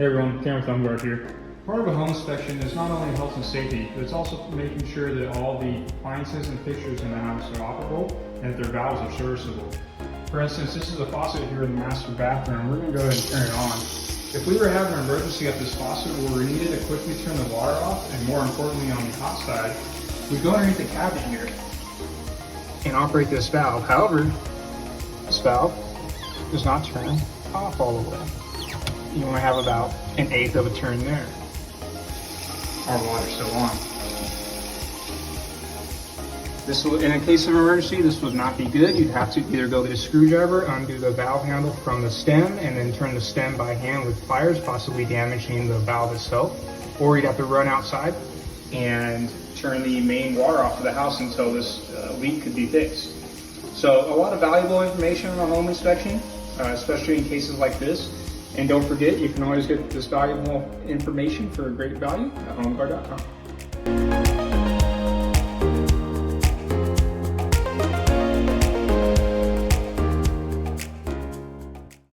Hey everyone, Cameron Thumbguard here. Part of a home inspection is not only health and safety, but it's also making sure that all the appliances and fixtures in the house are operable and that their valves are serviceable. For instance, this is a faucet here in the master bathroom. We're going to go ahead and turn it on. If we were having an emergency at this faucet where we needed to quickly turn the water off, and more importantly on the hot side, we'd go underneath the cabinet here and operate this valve. However, this valve does not turn off all the way. You only have about 1/8 of a turn there. Our water's still on. This will, in a case of emergency, this would not be good. You'd have to either go get a screwdriver, undo the valve handle from the stem, and then turn the stem by hand with pliers, possibly damaging the valve itself. Or you'd have to run outside and turn the main water off of the house until this leak could be fixed. So a lot of valuable information on a home inspection, especially in cases like this. And don't forget, you can always get this valuable information for a great value at homeguard.com.